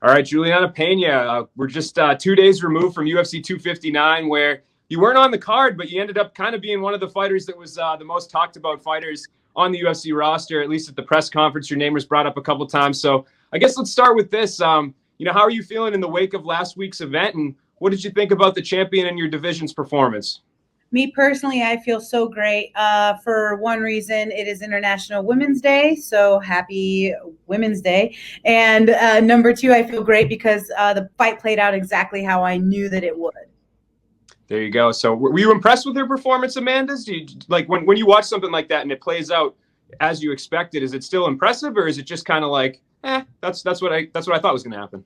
All right, Julianna Pena, we're just 2 days removed from UFC 259, where you weren't on the card, but you ended up kind of being one of the fighters that was the most talked about fighters on the UFC roster, at least at the press conference. Your name was brought up a couple times. So I guess let's start with this. How are you feeling in the wake of last week's event, and what did you think about the champion and your division's performance? Me personally, I feel so great. For one reason, it is International Women's Day, so happy Women's Day. And number two, I feel great because the fight played out exactly how I knew that it would. There you go. So were you impressed with her performance, Amanda? Do you, like when you watch something like that and it plays out as you expected, is it still impressive, or is it just kind of like, that's what I thought was going to happen?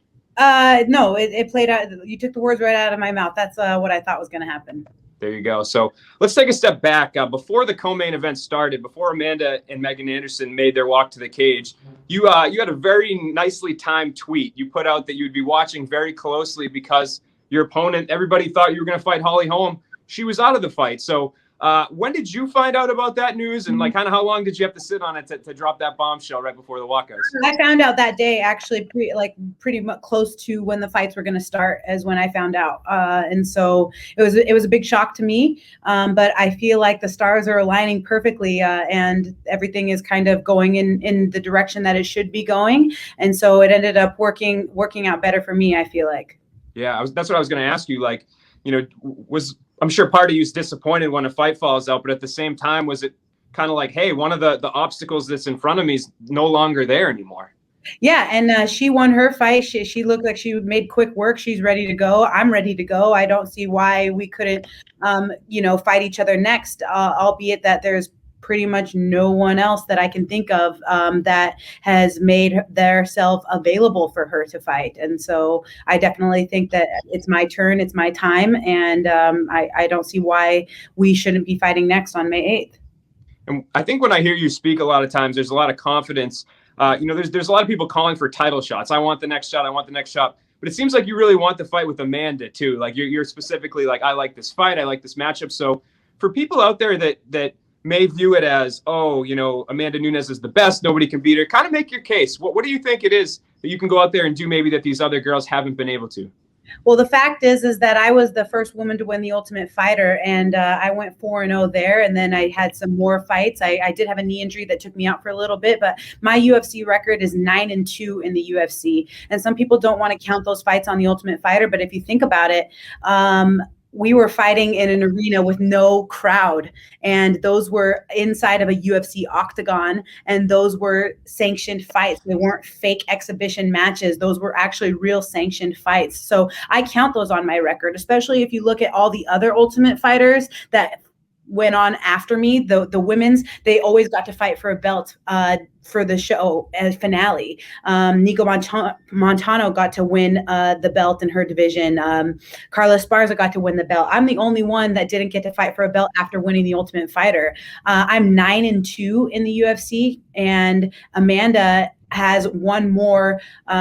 No, it played out. You took the words right out of my mouth. That's what I thought was going to happen. There you go. So let's take a step back. Before the co-main event started, before Amanda and Megan Anderson made their walk to the cage, you had a very nicely timed tweet. You put out that you'd be watching very closely because your opponent, everybody thought you were going to fight Holly Holm. She was out of the fight. So when did you find out about that news, and kind of how long did you have to sit on it to drop that bombshell right before the walkouts? I found out that day, actually, pretty much close to when the fights were going to start as when I found out, and so it was a big shock to me. But I feel like the stars are aligning perfectly, and everything is kind of going in the direction that it should be going, and so it ended up working out better for me, I feel like. Yeah, that's what I was going to ask you. Like, I'm sure part of you is disappointed when a fight falls out, but at the same time, was it kind of like, hey, one of the obstacles that's in front of me is no longer there anymore? Yeah, and she won her fight. She looked like she made quick work. She's ready to go. I'm ready to go. I don't see why we couldn't, fight each other next, albeit that there's pretty much no one else that I can think of that has made themselves available for her to fight. And so I definitely think that it's my turn, it's my time, and I don't see why we shouldn't be fighting next on May 8th. And I think when I hear you speak a lot of times, there's a lot of confidence. There's a lot of people calling for title shots. I want the next shot. I want the next shot. But it seems like you really want the fight with Amanda too. Like you're specifically like, I like this fight. I like this matchup. So for people out there that may view it as, Amanda Nunes is the best, nobody can beat her, kind of make your case. What do you think it is that you can go out there and do maybe that these other girls haven't been able to? Well, the fact is that I was the first woman to win the Ultimate Fighter, and I went 4-0 there, and then I had some more fights. I did have a knee injury that took me out for a little bit, but my UFC record is 9-2 in the UFC, and some people don't want to count those fights on the Ultimate Fighter, but if you think about it, we were fighting in an arena with no crowd, and those were inside of a UFC octagon, and those were sanctioned fights. They weren't fake exhibition matches. Those were actually real sanctioned fights. So I count those on my record, especially if you look at all the other Ultimate Fighters that went on after me. The women's, they always got to fight for a belt for the show as finale. Nico Montano got to win the belt in her division. Carla Esparza got to win the belt. I'm the only one that didn't get to fight for a belt after winning the Ultimate Fighter. I'm 9-2 in the UFC, and Amanda has one more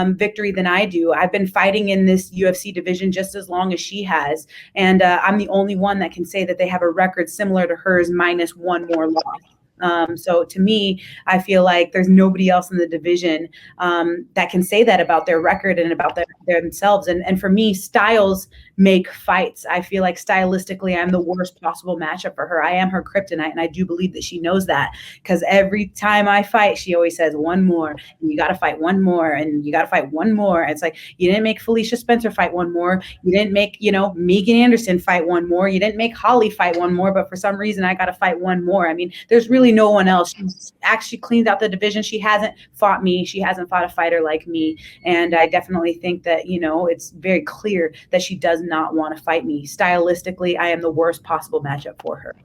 victory than I do. I've been fighting in this UFC division just as long as she has, and I'm the only one that can say that they have a record similar to hers minus one more loss. So to me, I feel like there's nobody else in the division that can say that about their record and about themselves. And for me, styles make fights. I feel like stylistically, I'm the worst possible matchup for her. I am her kryptonite, and I do believe that she knows that, because every time I fight, she always says one more, and you got to fight one more, and you got to fight one more. It's like, you didn't make Felicia Spencer fight one more. You didn't make, Megan Anderson fight one more. You didn't make Holly fight one more, but for some reason, I got to fight one more. I mean, there's really no one else. She's actually cleaned out the division. She hasn't fought me. She hasn't fought a fighter like me. And I definitely think that, it's very clear that she does not want to fight me. Stylistically, I am the worst possible matchup for her.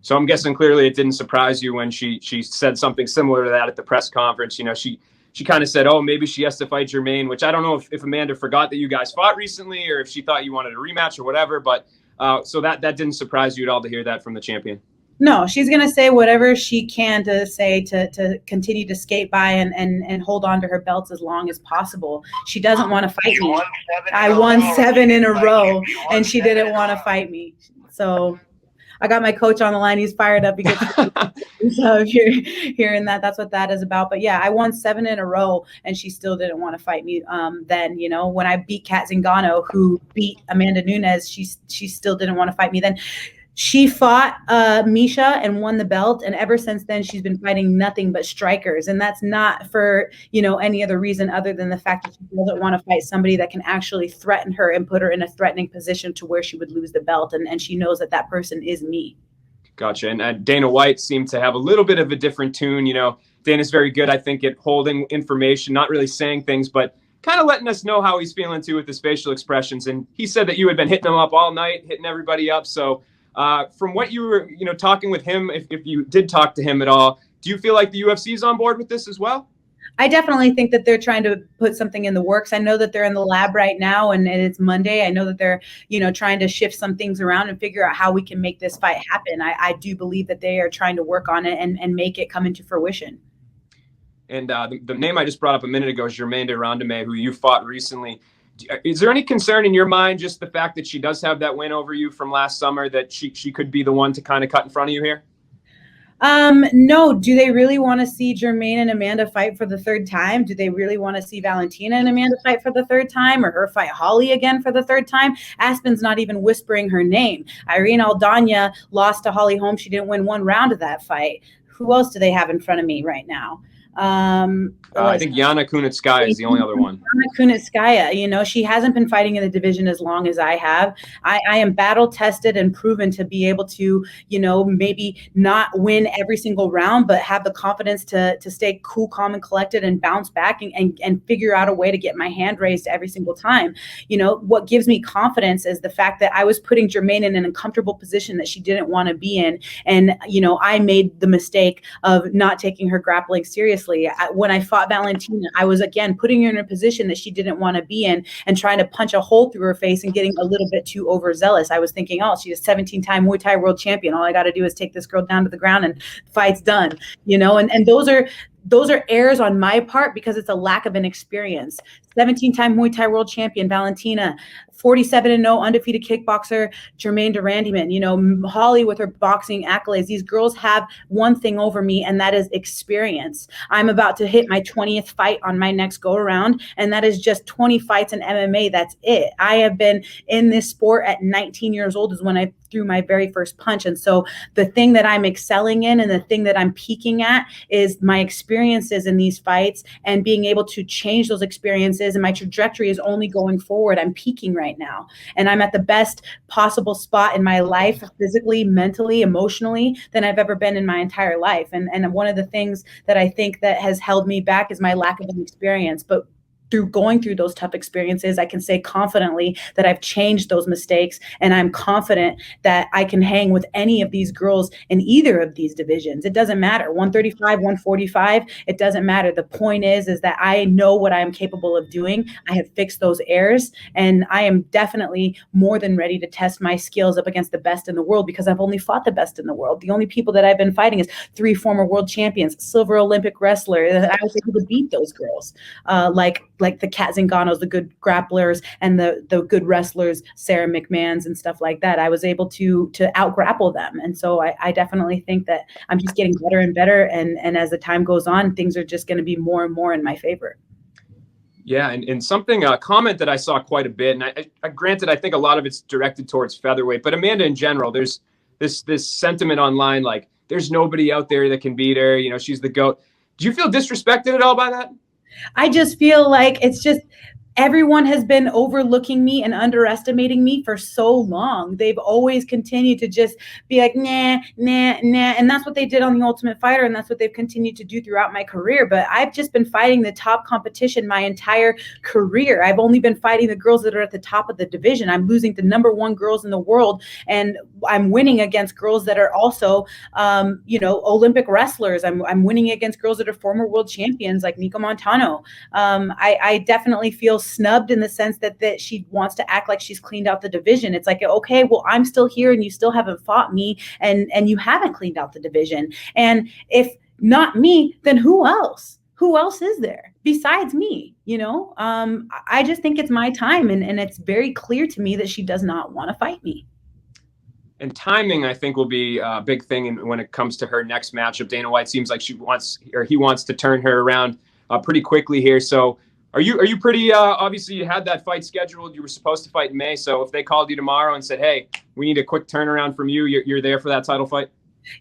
So I'm guessing clearly it didn't surprise you when she said something similar to that at the press conference. She kind of said, oh, maybe she has to fight Jermaine, which I don't know if Amanda forgot that you guys fought recently, or if she thought you wanted a rematch or whatever. But so that didn't surprise you at all to hear that from the champion. No, she's going to say whatever she can to say to continue to skate by and hold on to her belts as long as possible. She doesn't want to fight me. I won 7 in a row, and she didn't want to fight me. So I got my coach on the line. He's fired up. He gets so if you're hearing that, that's what that is about. But yeah, I won 7 in a row, and she still didn't want to fight me. Then, you know, when I beat Kat Zingano, who beat Amanda Nunes, she still didn't want to fight me. Then she fought Misha and won the belt, and ever since then she's been fighting nothing but strikers, and that's not for, you know, any other reason other than the fact that she doesn't want to fight somebody that can actually threaten her and put her in a threatening position to where she would lose the belt, and she knows that that person is me. Gotcha. And Dana White seemed to have a little bit of a different tune. You know, Dana's very good, I think, at holding information, not really saying things, but kind of letting us know how he's feeling too with his facial expressions. And he said that you had been hitting him up all night, hitting everybody up. So from what you were, you know, talking with him, if you did talk to him at all, do you feel like the UFC is on board with this as well? I definitely think that they're trying to put something in the works. I know that they're in the lab right now, and it's Monday. I know that they're, you know, trying to shift some things around and figure out how we can make this fight happen. I do believe that they are trying to work on it and make it come into fruition. And the name I just brought up a minute ago is Germaine de Randamie, who you fought recently. Is there any concern in your mind, just the fact that she does have that win over you from last summer, that she could be the one to kind of cut in front of you here? No. Do they really want to see Germaine and Amanda fight for the 3rd time? Do they really want to see Valentina and Amanda fight for the 3rd time, or her fight Holly again for the 3rd time? Aspen's not even whispering her name. Irene Aldana lost to Holly Holm. She didn't win 1 round of that fight. Who else do they have in front of me right now? I think Yana Kunitskaya is the only other one. Yana Kunitskaya, you know, she hasn't been fighting in the division as long as I have. I am battle tested and proven to be able to, you know, maybe not win every single round, but have the confidence to stay cool, calm, and collected and bounce back and figure out a way to get my hand raised every single time. You know, what gives me confidence is the fact that I was putting Germaine in an uncomfortable position that she didn't want to be in. And, you know, I made the mistake of not taking her grappling seriously. When I fought Valentina, I was, again, putting her in a position that she didn't want to be in and trying to punch a hole through her face and getting a little bit too overzealous. I was thinking, oh, she's a 17-time Muay Thai world champion. All I got to do is take this girl down to the ground and the fight's done, you know, and those are errors on my part because it's a lack of an experience. 17-time Muay Thai world champion, Valentina, 47-0 undefeated kickboxer, Germaine de Randamie, you know, Holly with her boxing accolades. These girls have one thing over me, and that is experience. I'm about to hit my 20th fight on my next go around, and that is just 20 fights in MMA. That's it. I have been in this sport at 19 years old is when I threw my very first punch. And so the thing that I'm excelling in and the thing that I'm peaking at is my experiences in these fights and being able to change those experiences. And my trajectory is only going forward. I'm peaking right now. And I'm at the best possible spot in my life, physically, mentally, emotionally, than I've ever been in my entire life. And one of the things that I think that has held me back is my lack of an experience. But through going through those tough experiences, I can say confidently that I've changed those mistakes, and I'm confident that I can hang with any of these girls in either of these divisions. It doesn't matter, 135, 145, it doesn't matter. The point is that I know what I'm capable of doing. I have fixed those errors, and I am definitely more than ready to test my skills up against the best in the world, because I've only fought the best in the world. The only people that I've been fighting is 3 former world champions, silver Olympic wrestler. I was able to beat those girls, like the Kat Zinganos, the good grapplers, and the good wrestlers, Sarah McMahons and stuff like that. I was able to out-grapple them. And so I definitely think that I'm just getting better and better. And as the time goes on, things are just going to be more and more in my favor. Yeah, and something, a comment that I saw quite a bit, and I granted, I think a lot of it's directed towards featherweight, but Amanda in general, there's this sentiment online, like, there's nobody out there that can beat her. You know, she's the GOAT. Do you feel disrespected at all by that? I just feel like it's just everyone has been overlooking me and underestimating me for so long. They've always continued to just be like, nah, nah, nah. And that's what they did on The Ultimate Fighter. And that's what they've continued to do throughout my career. But I've just been fighting the top competition my entire career. I've only been fighting the girls that are at the top of the division. I'm losing the #1 girls in the world. And I'm winning against girls that are also, Olympic wrestlers. I'm winning against girls that are former world champions like Nico Montano. I definitely feel snubbed in the sense that she wants to act like she's cleaned out the division. It's like, okay, well, I'm still here and you still haven't fought me, and you haven't cleaned out the division. And if not me, then who else? Who else is there besides me? You know, I just think it's my time, and it's very clear to me that she does not want to fight me. And timing, I think, will be a big thing when it comes to her next matchup. Dana White seems like he wants to turn her around pretty quickly here. So are you pretty obviously you had that fight scheduled. You were supposed to fight in May. So if they called you tomorrow and said, hey, we need a quick turnaround from you, you're there for that title fight?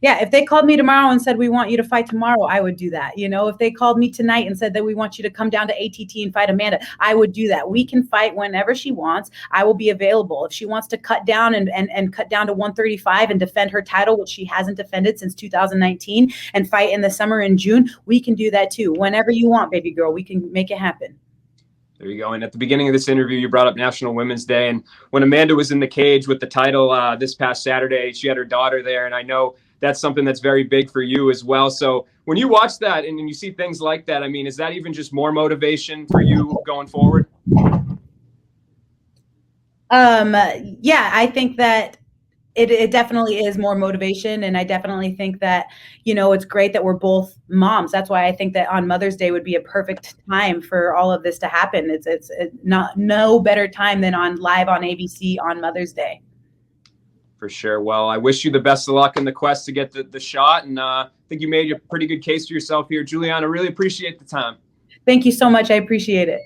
Yeah, if they called me tomorrow and said, we want you to fight tomorrow, I would do that. You know, if they called me tonight and said that we want you to come down to ATT and fight Amanda, I would do that. We can fight whenever she wants. I will be available. If she wants to cut down and cut down to 135 and defend her title, which she hasn't defended since 2019, and fight in the summer in June, we can do that too. Whenever you want, baby girl, we can make it happen. There you go. And at the beginning of this interview, you brought up National Women's Day. And when Amanda was in the cage with the title this past Saturday, she had her daughter there. And I know that's something that's very big for you as well. So when you watch that and you see things like that, I mean, is that even just more motivation for you going forward? Yeah, I think that it definitely is more motivation. And I definitely think that, you know, it's great that we're both moms. That's why I think that on Mother's Day would be a perfect time for all of this to happen. It's not no better time than live on ABC on Mother's Day. For sure. Well, I wish you the best of luck in the quest to get the shot. And I think you made a pretty good case for yourself here. Julianna, really appreciate the time. Thank you so much. I appreciate it.